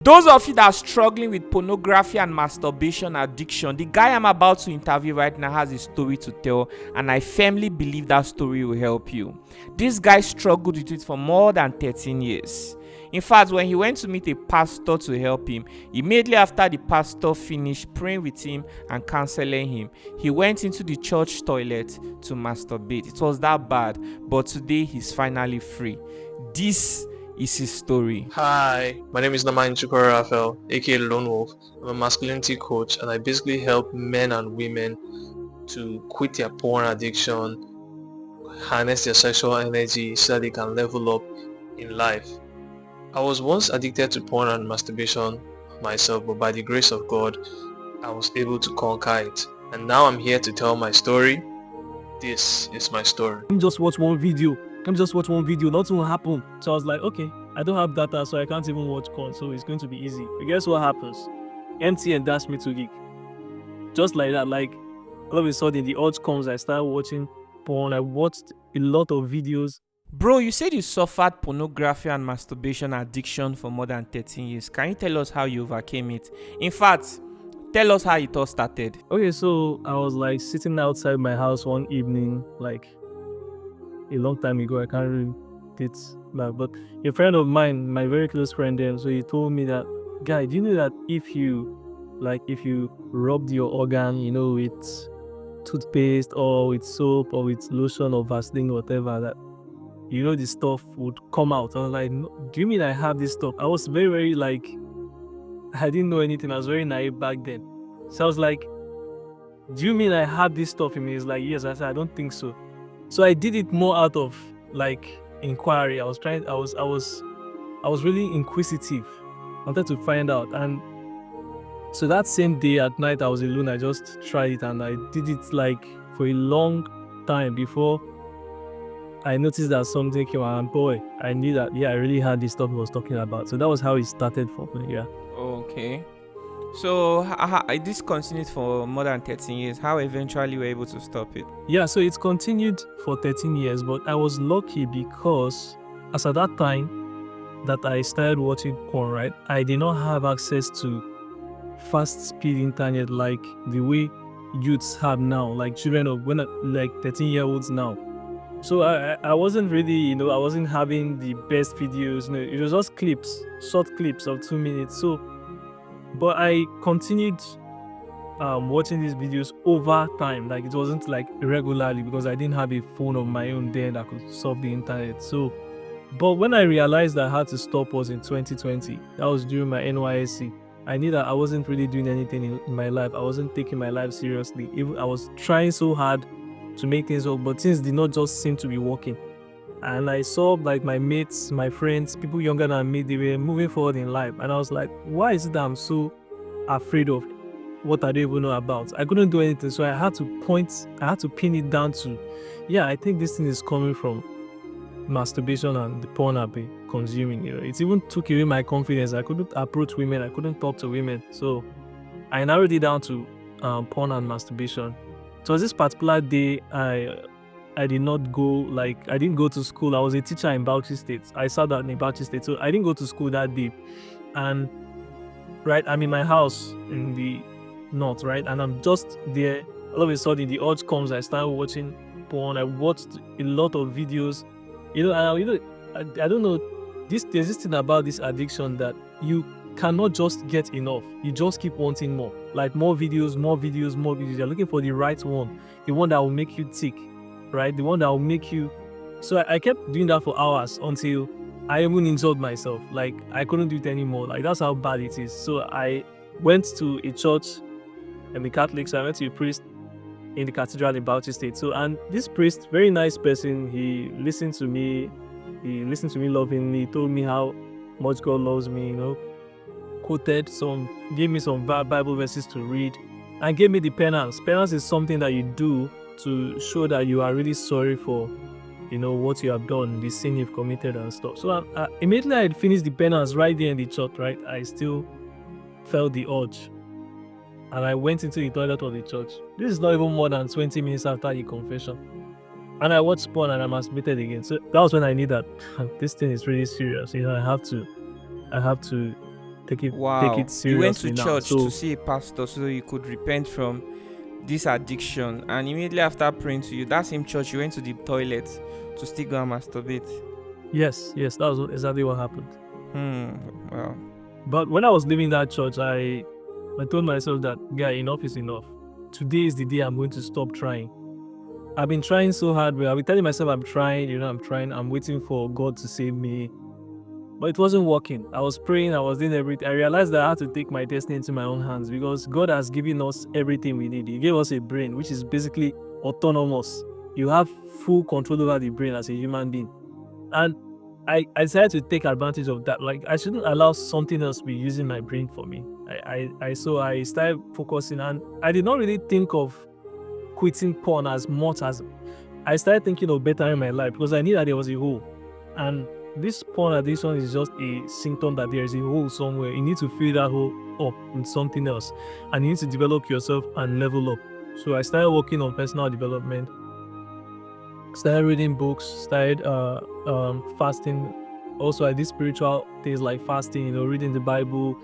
Those of you that are struggling with pornography and masturbation addiction, the guy I'm about to interview right now has a story to tell, and I firmly believe that story will help you. This guy struggled with it for more than 13 years. In fact, when he went to meet a pastor to help him, immediately after the pastor finished praying with him and counseling him, he went into the church toilet to masturbate. It was that bad, but today he's finally free. This is his story. Hi, my name is Naman Chukwara aka Lone Wolf. I'm a masculinity coach, and I basically help men and women to quit their porn addiction, harness their sexual energy so that they can level up in life. I was once addicted to porn and masturbation myself, but by the grace of God, I was able to conquer it. And now I'm here to tell my story. This is my story. Let me just watch one video, nothing will happen. So I was like, okay, I don't have data, so I can't even watch porn, so it's going to be easy. But guess what happens? MTN dashed me 2 gig. Just like that, like all of a sudden the urge comes, I started watching porn. I watched a lot of videos. Bro, you said you suffered pornography and masturbation addiction for more than 13 years. Can you tell us how you overcame it? In fact, tell us how it all started. Okay, so I was like sitting outside my house one evening, like a long time ago. I can't really date that, but a friend of mine, my very close friend, so he told me that, guy, do you know that if you rubbed your organ, with toothpaste or with soap or with lotion or Vaseline, whatever, that the stuff would come out. I was like, no, do you mean I have this stuff? I was very, very like, I didn't know anything. I was very naive back then. So I was like, do you mean I have this stuff in me? He's like, yes. I said, I don't think so. So I did it more out of like inquiry. I was really inquisitive. I wanted to find out. And so that same day at night I was alone, I just tried it, and I did it like for a long time before I noticed that something came out, and boy, I knew that, I really had this stuff I was talking about. So that was how it started for me, Okay. So this continued for more than 13 years. How eventually were you able to stop it? Yeah, so it's continued for 13 years, but I was lucky because as at that time that I started watching porn, right, I did not have access to fast speed internet like the way youths have now, like children of 13-year-olds now. So I wasn't really, I wasn't having the best videos. It was just clips, short clips of 2 minutes. But I continued watching these videos over time. Like it wasn't like regularly, because I didn't have a phone of my own then that could surf the internet. So, but when I realized that I had to stop was in 2020. That was during my NYSC. I knew that I wasn't really doing anything in my life. I wasn't taking my life seriously. Even I was trying so hard to make things work, but things did not just seem to be working. And I saw like my mates, my friends, people younger than me, they were moving forward in life. And I was like, why is it that I'm so afraid of what I don't even know about? I couldn't do anything. So I had to pin it down to, I think this thing is coming from masturbation and the porn I've been consuming. It even took away my confidence. I couldn't approach women. I couldn't talk to women. So I narrowed it down to porn and masturbation. So this particular day, I did not go, I didn't go to school. I was a teacher in Bauchi State. I sat out in Bauchi State. So I didn't go to school that day. And right, I'm in my house in the north, right? And I'm just there. All of a sudden, the urge comes. I start watching porn. I watched a lot of videos. I don't know. There's this thing about this addiction that you cannot just get enough. You just keep wanting more. Like more videos. You're looking for the right one. The one that will make you tick. Right? The one that will make you. So I kept doing that for hours until I even injured myself. Like I couldn't do it anymore. Like that's how bad it is. So I went to a church in the Catholic. So I went to a priest in the cathedral in Bauchi State. So, and this priest, very nice person, he listened to me lovingly. He told me how much God loves me, gave me some Bible verses to read, and gave me the penance. Penance is something that you do to show that you are really sorry for, what you have done, the sin you've committed and stuff. So immediately I had finished the penance right there in the church, right? I still felt the urge. And I went into the toilet of the church. This is not even more than 20 minutes after the confession. And I watched porn and I masturbated again. So that was when I knew that this thing is really serious. I have to take it Wow. You went seriously to now. church So to see a pastor so you could repent from this addiction, and immediately after praying to you, that same church, you went to the toilet to still go and masturbate. yes, that was exactly what happened. Well, But when I was leaving that church, I told myself that, guy, enough is enough. Today is the day I'm going to stop trying. I've been trying so hard, but I've been telling myself I'm trying, I'm waiting for God to save me. But it wasn't working. I was praying, I was doing everything. I realized that I had to take my destiny into my own hands because God has given us everything we need. He gave us a brain, which is basically autonomous. You have full control over the brain as a human being. And I decided to take advantage of that. Like, I shouldn't allow something else to be using my brain for me. So I started focusing, and I did not really think of quitting porn as much as I started thinking of bettering my life, because I knew that there was a hole. And this porn addiction is just a symptom that there is a hole somewhere. You need to fill that hole up with something else, and you need to develop yourself and level up. So I started working on personal development, started reading books, started fasting. Also, I did spiritual things like fasting, reading the Bible,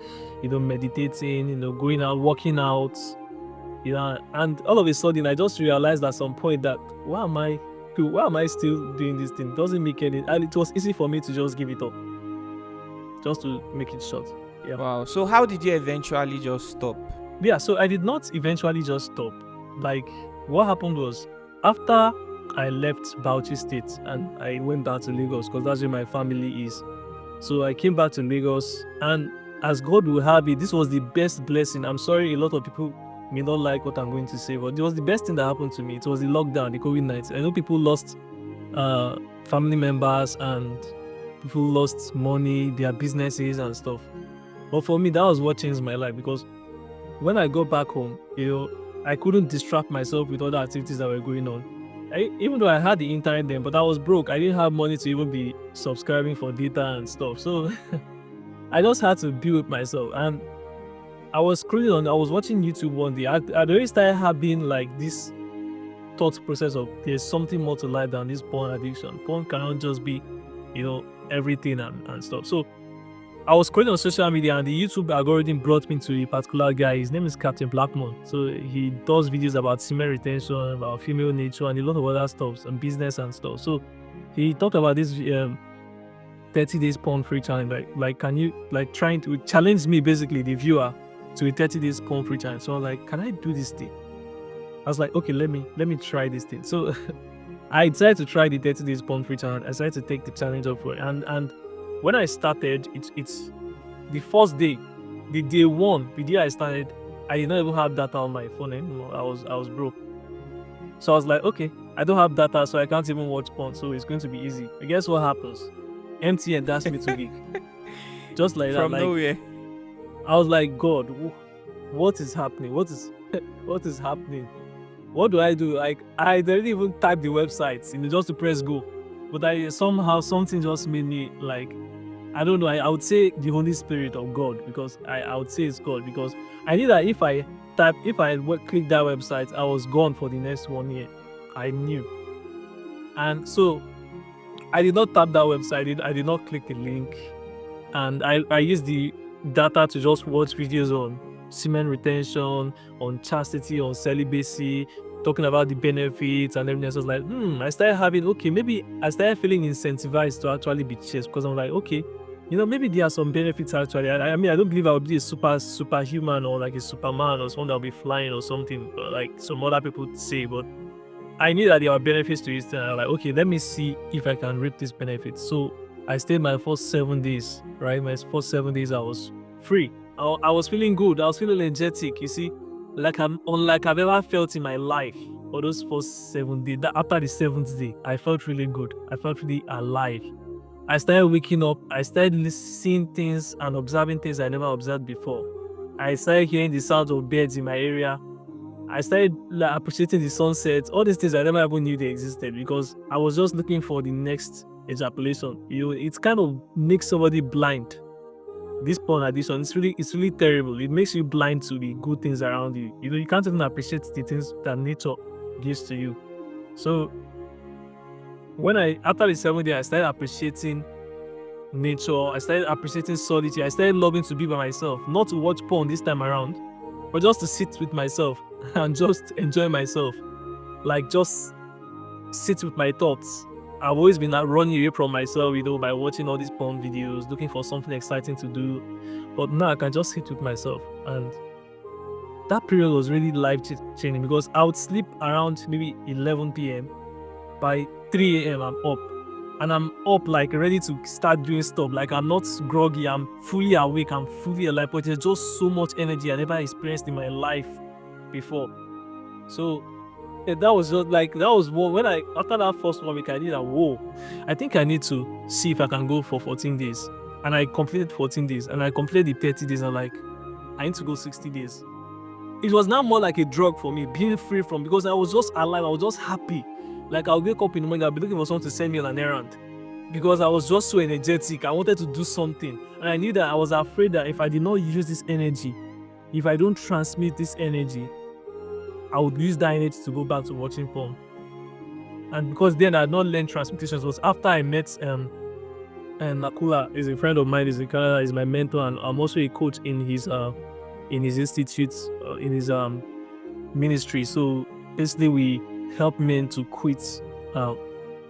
meditating, going out, working out, and all of a sudden I just realized at some point that why am I still doing this thing? It doesn't make any, and it was easy for me to just give it up, just to make it short. Yeah. wow. So how did you eventually just stop? Yeah, so I did not eventually just stop. Like, what happened was, after I left Bauchi State and I went back to Lagos, because that's where my family is. So I came back to Lagos, and as God will have it, this was the best blessing. I'm sorry, a lot of people may not like what I'm going to say, but it was the best thing that happened to me. It was the lockdown, the COVID-19. I know people lost family members, and people lost money, their businesses and stuff. But for me, that was what changed my life, because when I got back home, I couldn't distract myself with other activities that were going on. Even though I had the internet then, but I was broke. I didn't have money to even be subscribing for data and stuff. So I just had to build myself. And I was scrolling I was watching YouTube one day. I'd already started having like this thought process of there's something more to life than this porn addiction. Porn cannot just be, everything and stuff. So I was scrolling on social media, and the YouTube algorithm brought me to a particular guy. His name is Captain Blackmon. So he does videos about semen retention, about female nature, and a lot of other stuff, and business and stuff. So he talked about this 30 days porn free challenge. Like can you, like, trying to challenge me, basically the viewer, to a 30 days porn free challenge. So I was like, can I do this thing? I was like, okay, let me try this thing. So I decided to try the 30 days porn free challenge. I decided to take the challenge up for it. And when I started, it's the first day, the day one, the day I started, I did not even have data on my phone anymore. I was broke. So I was like, okay, I don't have data, so I can't even watch porn, so it's going to be easy. But guess what happens? MTN asked me to gig. Just like From that. nowhere. I was like, God, what is happening? What is happening? What do I do? Like, I didn't even type the website, just to press go. But somehow something just made me, like, I don't know. I would say the Holy Spirit of God, because I would say it's God, because I knew that if I click that website, I was gone for the next 1 year. I knew. And so I did not tap that website. I did not click the link, and I used the data to just watch videos on semen retention, on chastity, on celibacy, talking about the benefits and everything. So I was like, I started having, maybe I started feeling incentivized to actually be chaste, because I'm like, okay, maybe there are some benefits actually. I mean, I don't believe I would be a superhuman or like a Superman or someone that will be flying or something, like some other people say, but I knew that there were benefits to it, and I was like, okay, let me see if I can reap these benefits. So I stayed my first 7 days, right? My first 7 days I was free. I was feeling good. I was feeling energetic, you see, like unlike I've ever felt in my life. For those first 7 days, after the 7th day, I felt really good. I felt really alive. I started waking up. I started seeing things and observing things I never observed before. I started hearing the sound of birds in my area. I started appreciating the sunset. All these things I never even knew they existed, because I was just looking for the next ejaculation. It kind of makes somebody blind. This porn addiction, it's really terrible. It makes you blind to the good things around you. You can't even appreciate the things that nature gives to you. So after the 7th day, I started appreciating nature. I started appreciating solitude. I started loving to be by myself, not to watch porn this time around, but just to sit with myself and just enjoy myself. Like, just sit with my thoughts. I've always been running away from myself, by watching all these porn videos, looking for something exciting to do. But now I can just sit with myself. And that period was really life-changing, because I would sleep around maybe 11 p.m. By 3 a.m. I'm up. And I'm up, like, ready to start doing stuff. Like, I'm not groggy. I'm fully awake. I'm fully alive. But there's just so much energy I never experienced in my life before. So that was just like, that was when after that first 1 week, I did I think I need to see if I can go for 14 days. And I completed 14 days. And I completed the 30 days. I'm like, I need to go 60 days. It was now more like a drug for me, being free from, because I was just alive. I was just happy. Like, I'll wake up in the morning, I'll be looking for someone to send me on an errand, because I was just so energetic. I wanted to do something. And I knew that I was afraid that if I did not use this energy, if I don't transmit this energy, I would use that energy to go back to watching porn. And because then I had not learned transmutation, it was after I met and Nakula is a friend of mine, is in Canada, is my mentor, and I'm also a coach in his institute, in his ministry. So basically we help men to quit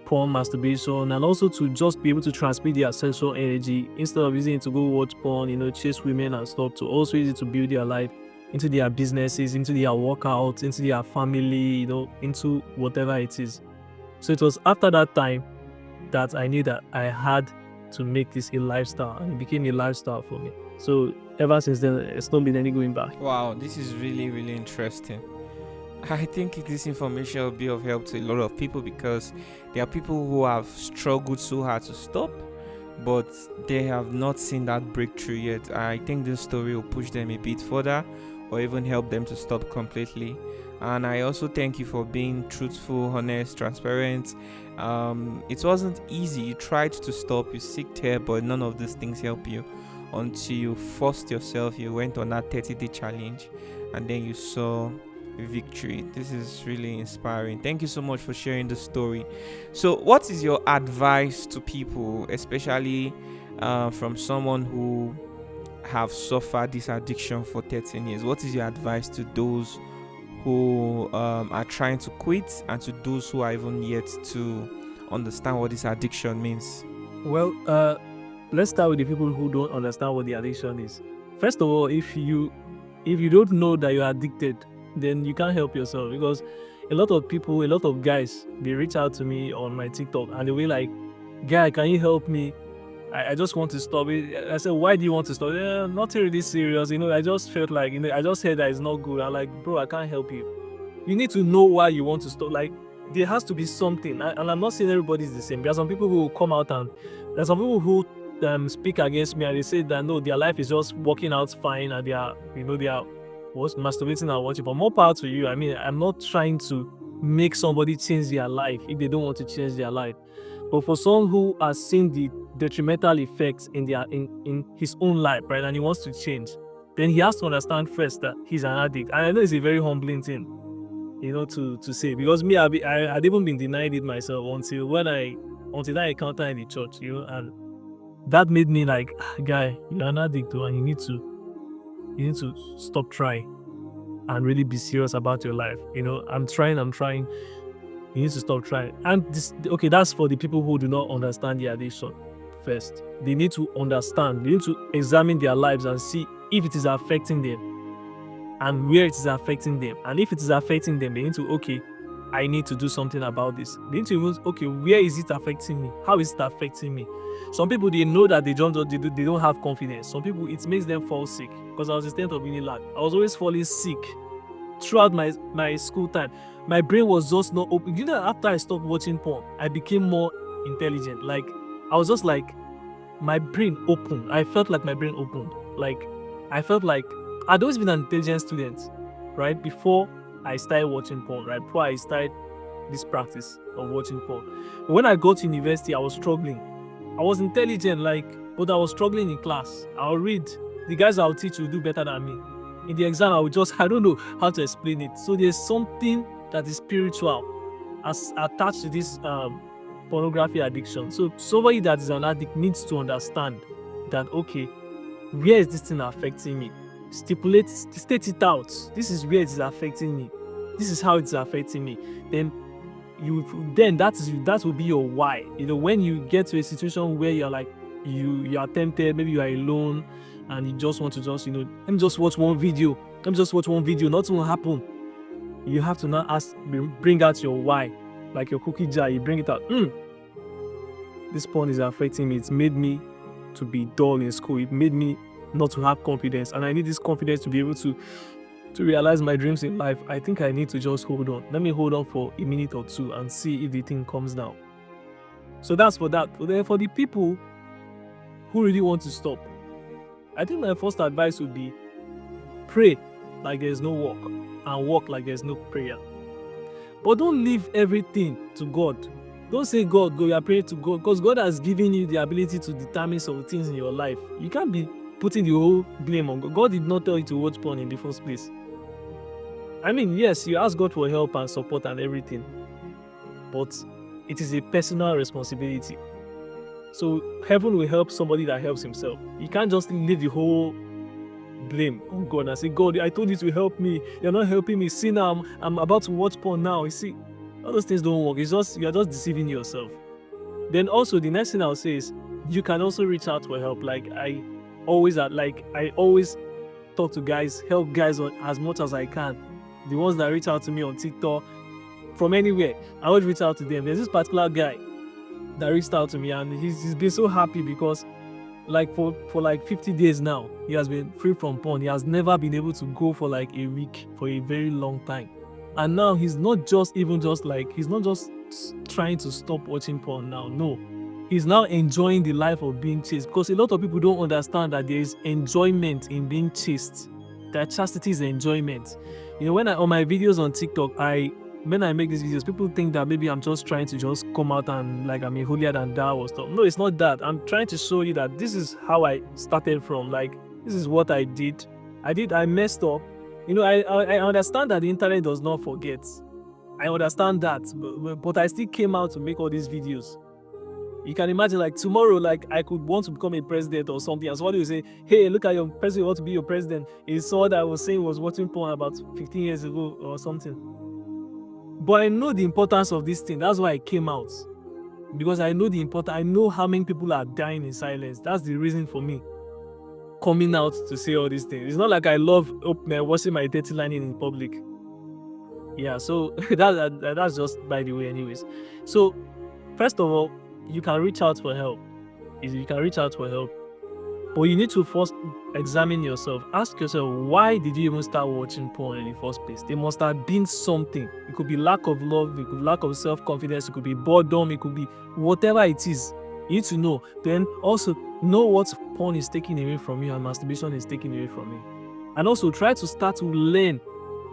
porn, masturbation, and also to just be able to transmit their sexual energy instead of using it to go watch porn, chase women and stuff, to also use it to build their life, into their businesses, into their workouts, into their family, into whatever it is. So it was after that time that I knew that I had to make this a lifestyle, and it became a lifestyle for me. So ever since then, it's not been any going back. Wow, this is really, really interesting. I think this information will be of help to a lot of people, because there are people who have struggled so hard to stop, but they have not seen that breakthrough yet. I think this story will push them a bit further, or even help them to stop completely. And I also thank you for being truthful, honest, transparent. It wasn't easy. You tried to stop, you seeked help, but none of these things help you until you forced yourself. You went on that 30-day challenge, and then you saw victory. This is really inspiring. Thank you so much for sharing the story. So what is your advice to people, especially from someone who have suffered this addiction for 13 years? What is your advice to those who are trying to quit, and to those who are even yet to understand what this addiction means? Well, let's start with the people who don't understand what the addiction is. First of all, if you don't know that you're addicted, then you can't help yourself, because a lot of people, a lot of guys, they reach out to me on my TikTok and they will like, guy, can you help me? I just want to stop it. I said, why do you want to stop? Nothing really serious. I just felt like, I just said that it's not good. I'm like, bro, I can't help you. You need to know why you want to stop. Like, there has to be something. And I'm not saying everybody's the same. There are some people who will come out, and there are some people who speak against me, and they say that no, their life is just working out fine, and they are masturbating and watching. But more power to you. I mean, I'm not trying to make somebody change their life if they don't want to change their life. But for someone who has seen the detrimental effects in his own life, right, and he wants to change, then he has to understand first that he's an addict. And I know it's a very humbling thing, to say, because me, I'd even been denying it myself until that encounter in the church, and that made me like, guy, you're an addict, and you need to stop trying and really be serious about your life. I'm trying. You need to stop trying. And that's for the people who do not understand the addiction. First, they need to understand. They need to examine their lives and see if it is affecting them and where it is affecting them. And if it is affecting them, they need to, I need to do something about this. They need to, where is it affecting me? How is it affecting me? Some people, they know that they don't have confidence. Some people, it makes them fall sick, because I was a student of Unilag. I was always falling sick throughout my school time. My brain was just not open. After I stopped watching porn, I became more intelligent. Like, I was just like, my brain opened. I felt like my brain opened. Like, I felt like I'd always been an intelligent student, right? Before I started watching porn, right? Before I started this practice of watching porn. But when I got to university, I was struggling. I was intelligent, but I was struggling in class. I'll read. The guys I'll teach will do better than me. In the exam, I don't know how to explain it. So there's something that is spiritual as attached to this pornography addiction. So somebody that is an addict needs to understand that, okay, where is this thing affecting me? State it out. This is where it is affecting me. This is how it's affecting me. Then that will be your why. When you get to a situation where you're like, you are tempted, maybe you are alone and you just want to let me just watch one video, nothing will happen. You have to now bring out your why, like your cookie jar. You bring it out. This porn is affecting me. It's made me to be dull in school. It made me not to have confidence, and I need this confidence to be able to realize my dreams in life. I think I need to just hold on. Let me hold on for a minute or two and see if the thing comes down. So that's for that. But then for the people who really want to stop, I think my first advice would be pray like there's no work, and walk like there's no prayer. But don't leave everything to God. Don't say, God, go, you are praying to God, because God has given you the ability to determine some things in your life. You can't be putting the whole blame on God. God did not tell you to watch porn in the first place. I mean, yes, you ask God for help and support and everything, but it is a personal responsibility. So heaven will help somebody that helps himself. You can't just leave the whole blame on God and say, God, I told you to help me. You're not helping me. See now, I'm about to watch porn now. You see, all those things don't work. You're just deceiving yourself. Then also, the next thing I'll say is, you can also reach out for help. I always talk to guys, help guys as much as I can. The ones that reach out to me on TikTok, from anywhere, I always reach out to them. There's this particular guy that reached out to me, and he's been so happy because for 50 days now, he has been free from porn. He has never been able to go for a week for a very long time. And now he's not just trying to stop watching porn now. No. He's now enjoying the life of being chaste, because a lot of people don't understand that there is enjoyment in being chaste. That chastity is enjoyment. When on my videos on TikTok, when I make these videos, people think that maybe I'm just trying to just come out and I'm a holier than thou or stuff. No, it's not that. I'm trying to show you that this is how I started from. This is what I did. I messed up. I understand that the internet does not forget. I understand that, but I still came out to make all these videos. You can imagine, tomorrow, I could want to become a president or something, and somebody will say, hey, look at your president, you want to be your president. It's someone that I was saying was watching porn about 15 years ago or something. But I know the importance of this thing. That's why I came out. Because I know the importance. I know how many people are dying in silence. That's the reason for me coming out to say all these things. It's not like I love washing my dirty lining in public. Yeah, so that's just by the way anyways. So, first of all, you can reach out for help. But you need to first examine yourself. Ask yourself, why did you even start watching porn in the first place? There must have been something. It could be lack of love, it could be lack of self-confidence, it could be boredom, it could be whatever it is. You need to know. Then also know what porn is taking away from you and masturbation is taking away from you. And also try to start to learn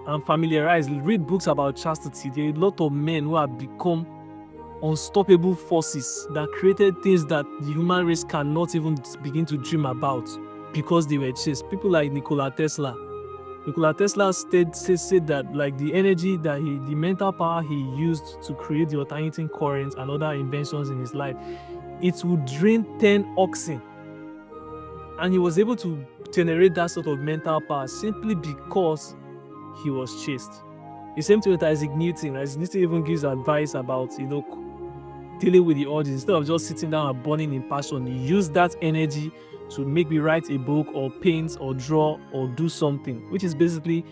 and familiarize. Read books about chastity. There are a lot of men who have become unstoppable forces that created things that the human race cannot even begin to dream about because they were chaste. People like Nikola Tesla. Nikola Tesla said that the energy that the mental power he used to create the alternating currents and other inventions in his life, it would drain 10 oxen. And he was able to generate that sort of mental power simply because he was chaste. The same thing with Isaac Newton. Isaac Newton even gives advice about, dealing with the urges. Instead of just sitting down and burning in passion, he used that energy to maybe write a book or paint or draw or do something, which is basically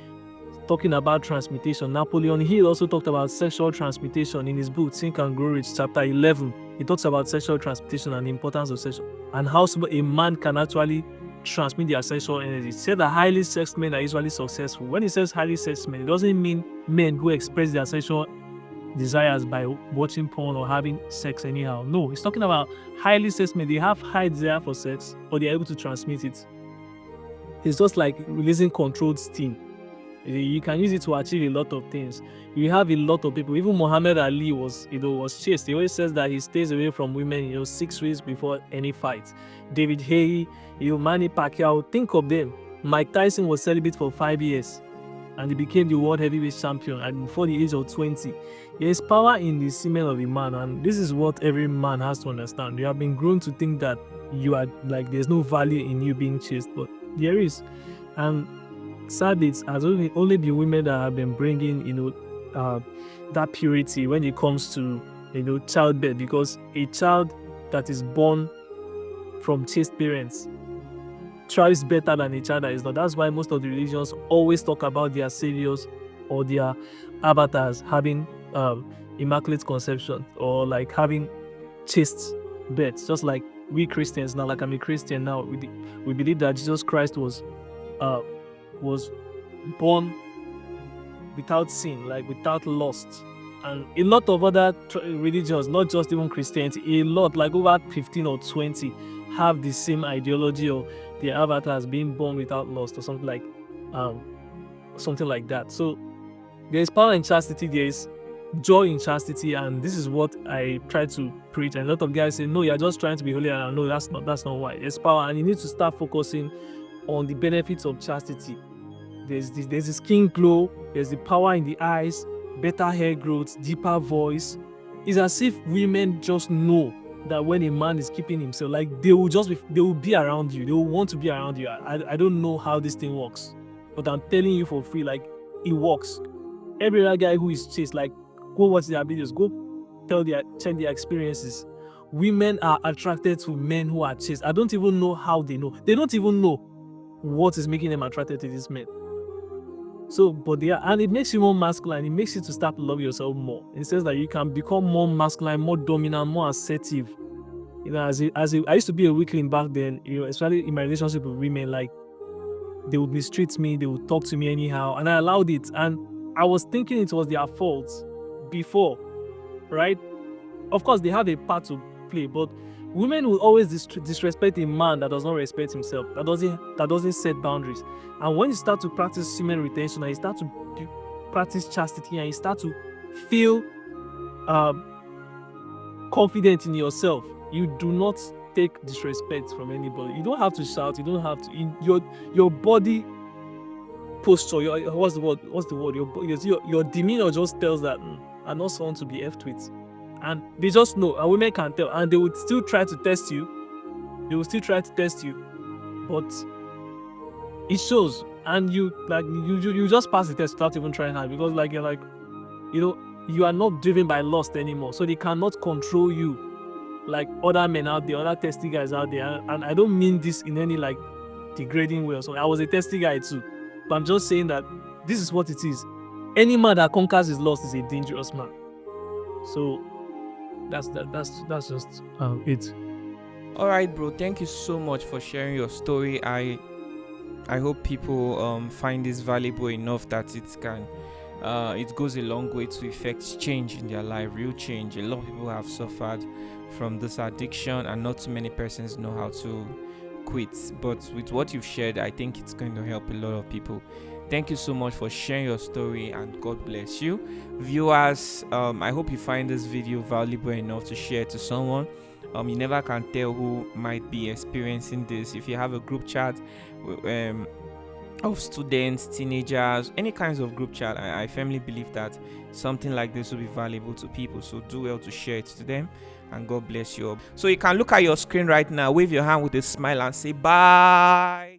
talking about transmutation. Napoleon Hill also talked about sexual transmutation in his book, Think and Grow Rich, chapter 11. He talks about sexual transmutation and the importance of sex and how a man can actually transmit their sexual energy. He said that highly sexed men are usually successful. When he says highly sexed men, it doesn't mean men who express their sexual desires by watching porn or having sex anyhow. No, he's talking about highly sexed men. They have high desire for sex, but they're able to transmit it. It's just like releasing controlled steam. You can use it to achieve a lot of things. You have a lot of people. Even Muhammad Ali was chaste. He always says that he stays away from women, 6 weeks before any fight. David Haye, Manny Pacquiao, think of them. Mike Tyson was celibate for 5 years. and he became the world heavyweight champion and before the age of 20. There is power in the semen of a man, and this is what every man has to understand. You have been grown to think that you are like there's no value in you being chaste, but there is. And sadly, it has only been women that have been bringing, that purity when it comes to, childbirth, because a child that is born from chaste parents thrives better than a child that is not. That's why most of the religions always talk about their saviors or their avatars having immaculate conception or like having chaste births. Just like we Christians now, like I'm a Christian now, we believe that Jesus Christ was born without sin, like without lust. And a lot of other religions, not just even Christianity, a lot, like over 15 or 20, have the same ideology of their avatars being born without lust or something like that. So there is power in chastity, there is joy in chastity, and this is what I try to preach. And a lot of guys say, no, you're just trying to be holy, and no, that's not why. There's power, and you need to start focusing on the benefits of chastity. There's the skin glow, there's the power in the eyes, better hair growth, deeper voice. It's as if women just know that when a man is keeping himself, like they will be around you, they will want to be around you. I don't know how this thing works, but I'm telling you for free, like it works. Every other guy who is chaste, like go watch their videos, go check their experiences. Women are attracted to men who are chaste. I don't even know how they know. They don't even know what is making them attracted to these men. So, but they are, and it makes you more masculine. It makes you to start to love yourself more. It says that you can become more masculine, more dominant, more assertive. I used to be a weakling back then, especially in my relationship with women. Like they would mistreat me, they would talk to me anyhow, and I allowed it. And I was thinking it was their fault before, right? Of course, they have a part to play, but women will always disrespect a man that does not respect himself, that doesn't set boundaries. And when you start to practice semen retention, and you start to practice chastity, and you start to feel confident in yourself, you do not take disrespect from anybody. You don't have to shout. You don't have to. In your body posture, what's the word? Your demeanor just tells that I'm not someone to be effed with. And they just know, and women can tell, and they would still try to test you. But it shows, and you just pass the test without even trying hard, because you are not driven by lust anymore, so they cannot control you like other men out there, other testy guys out there. And I don't mean this in any like degrading way or something. I was a testy guy too, but I'm just saying that this is what it is. Any man that conquers his lust is a dangerous man. So that's just it. All right, bro, thank you so much for sharing your story. I hope people find this valuable enough that it goes a long way to effect change in their life, real change. A lot of people have suffered from this addiction, and not too many persons know how to quit. But with what you've shared, I think it's going to help a lot of people. Thank you so much for sharing your story, and God bless you. Viewers, I hope you find this video valuable enough to share to someone. You never can tell who might be experiencing this. If you have a group chat of students, teenagers, any kinds of group chat, I firmly believe that something like this will be valuable to people. So do well to share it to them, and God bless you all. So you can look at your screen right now, wave your hand with a smile and say bye.